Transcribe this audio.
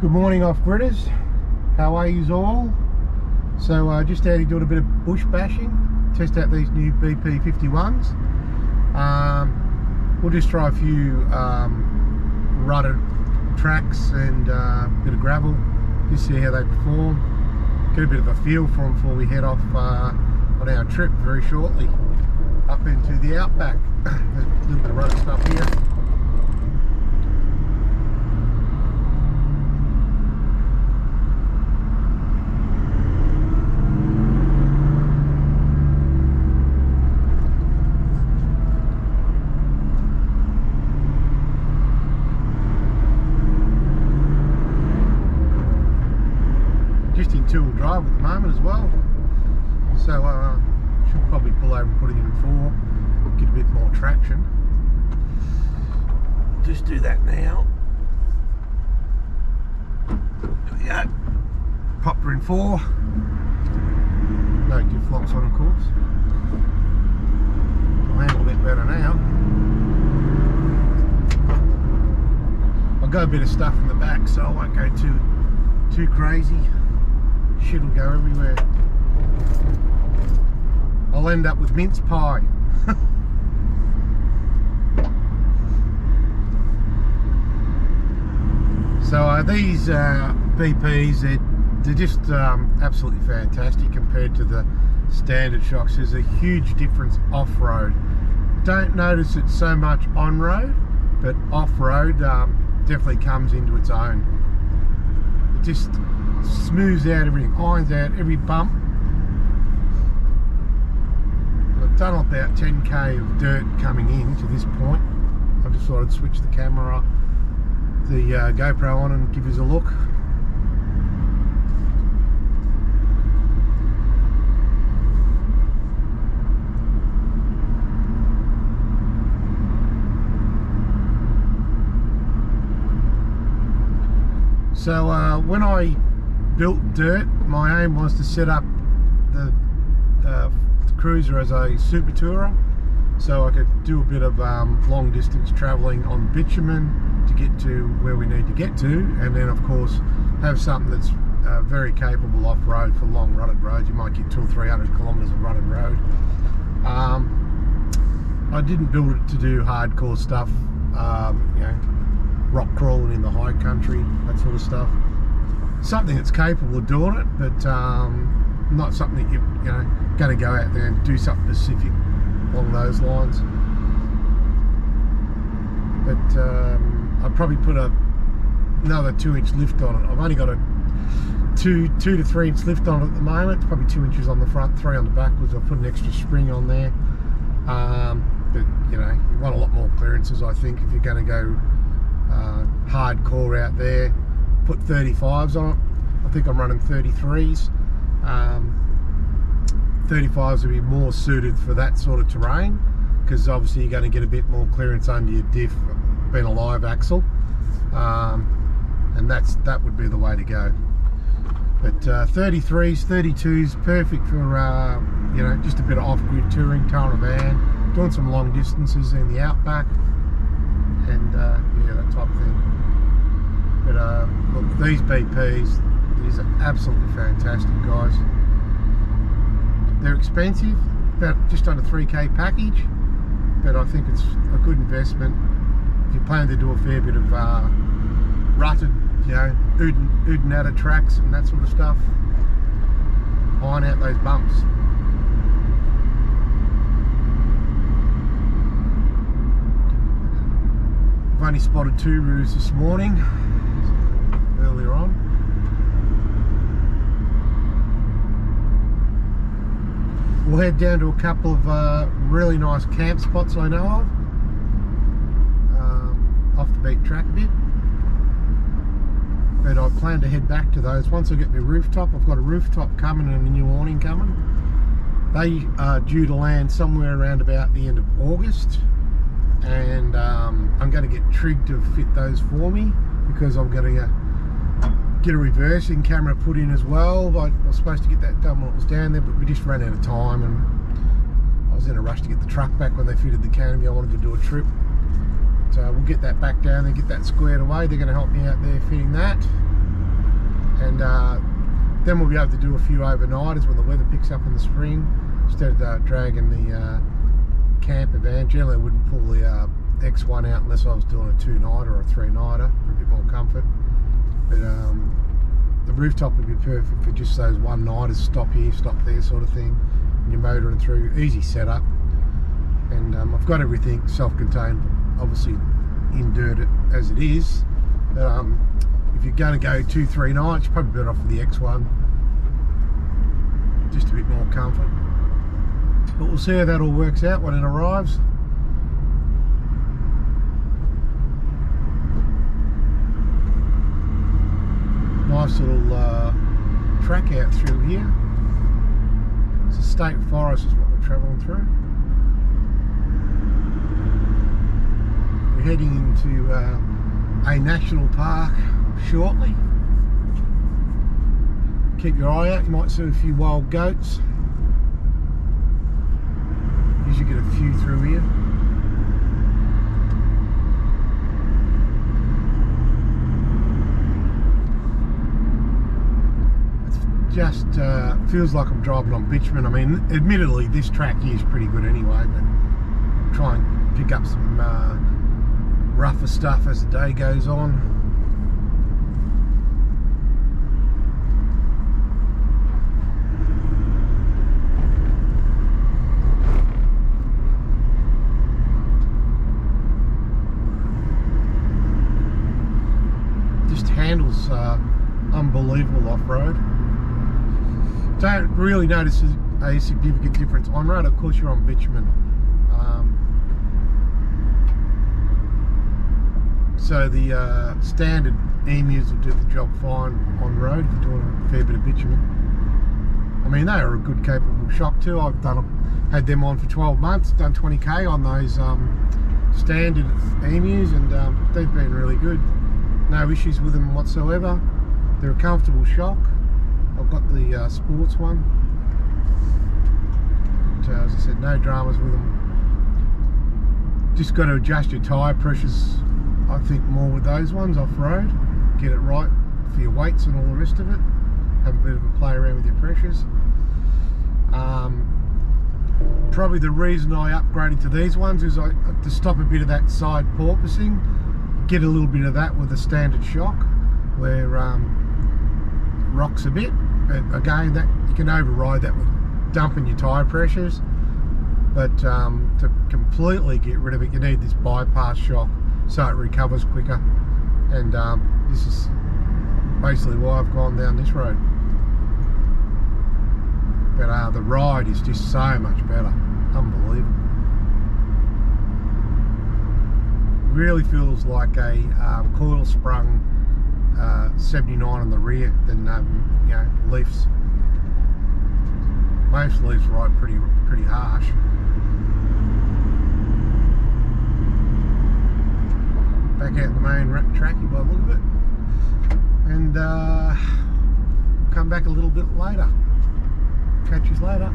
Good morning, off-gridders. How are yous all? So just out here doing a bit of bush bashing, test out these new BP51s. We'll just try a few rutted tracks and a bit of gravel, just see how they perform. Get a bit of a feel for them before we head off on our trip very shortly up into the outback. There's a little bit of rutted stuff here. Just in two-wheel drive at the moment as well, so should probably pull over and put it in 4, get a bit more traction. Just do that now. There we go. Pop her in 4. No diff locks on, of course. I'll handle a bit better now. I've got a bit of stuff in the back, so I won't go too crazy. Shit will go everywhere. I'll end up with mince pie. So these BPs, they're just absolutely fantastic compared to the standard shocks. There's a huge difference off-road. Don't notice it so much on-road, but off-road definitely comes into its own. It just smooths out everything, irons out every bump. I've done about 10k of dirt coming in to this point. I just thought I'd switch the camera, the GoPro on, and give you a look. So when I built dirt, my aim was to set up the cruiser as a super tourer, so I could do a bit of long distance travelling on bitumen to get to where we need to get to, and then of course have something that's very capable off-road for long rutted roads. You might get 200 or 300 kilometres of rutted road. I didn't build it to do hardcore stuff, you know, rock crawling in the high country, that sort of stuff. Something that's capable of doing it, but not something that you're going to go out there and do something specific along those lines. But I'd probably put another 2-inch lift on it. I've only got a 2 to 3 inch lift on it at the moment. It's probably 2 inches on the front, 3 on the back, because I've put an extra spring on there. But you want a lot more clearances, I think, if you're going to go hardcore out there. Put 35s on it. I think I'm running 33s. 35s would be more suited for that sort of terrain, because obviously you're going to get a bit more clearance under your diff being a live axle, and that would be the way to go. But 33s, 32s, perfect for just a bit of off-grid touring, towing a van, doing some long distances in the outback, and yeah, that type of thing. But look, these BPs, these are absolutely fantastic, guys. They're expensive, about just under 3k package, but I think it's a good investment if you plan to do a fair bit of rutted, ooding out of tracks and that sort of stuff. Iron out those bumps. I've only spotted 2 roos this morning, earlier on. We'll head down to a couple of really nice camp spots I know of, off the beaten track a bit. But I plan to head back to those once I get my rooftop. I've got a rooftop coming and a new awning coming. They are due to land somewhere around about the end of August, and I'm going to get Trig to fit those for me, because I'm going to get a reversing camera put in as well. I was supposed to get that done when it was down there, but we just ran out of time, and I was in a rush to get the truck back when they fitted the canopy. I wanted to do a trip. So we'll get that back down there, get that squared away. They're going to help me out there fitting that. and then we'll be able to do a few overnighters when the weather picks up in the spring, instead of dragging the camper van. Generally I wouldn't pull the X1 out unless I was doing a 2-nighter or a 3-nighter for a bit more comfort. But the rooftop would be perfect for just those 1-nighters, stop here, stop there sort of thing. And you're motoring through, easy setup. And I've got everything self-contained, obviously in-dirt as it is. But if you're going to go 2-3 nights, you're probably better off with the X1. Just a bit more comfort. But we'll see how that all works out when it arrives. Nice little track out through here. It's a state forest is what we're travelling through. We're heading into a national park shortly. Keep your eye out, you might see a few wild goats. Usually get a few through here. Just feels like I'm driving on bitumen. I mean, admittedly this track here is pretty good anyway, but try and pick up some rougher stuff as the day goes on. Just handles unbelievable off-road. Don't really notice a significant difference on road. Of course you're on bitumen, so the standard emus will do the job fine on road if you're doing a fair bit of bitumen. I mean, they are a good capable shock too. I've had them on for 12 months, done 20k on those standard emus, and they've been really good. No issues with them whatsoever. They're a comfortable shock. I've got the sports one, but, as I said, no dramas with them. Just got to adjust your tyre pressures, I think, more with those ones off-road. Get it right for your weights and all the rest of it. Have a bit of a play around with your pressures. Probably the reason I upgraded to these ones is to stop a bit of that side porpoising, get a little bit of that with a standard shock, where rocks a bit, but again, that you can override that with dumping your tyre pressures. But to completely get rid of it, you need this bypass shock so it recovers quicker, and this is basically why I've gone down this road. But the ride is just so much better, unbelievable. Really feels like a coil sprung 79 on the rear than you know, Leafs. Most Leafs ride pretty harsh. Back out the main trackie by the look of it, and come back a little bit later. Catch you later.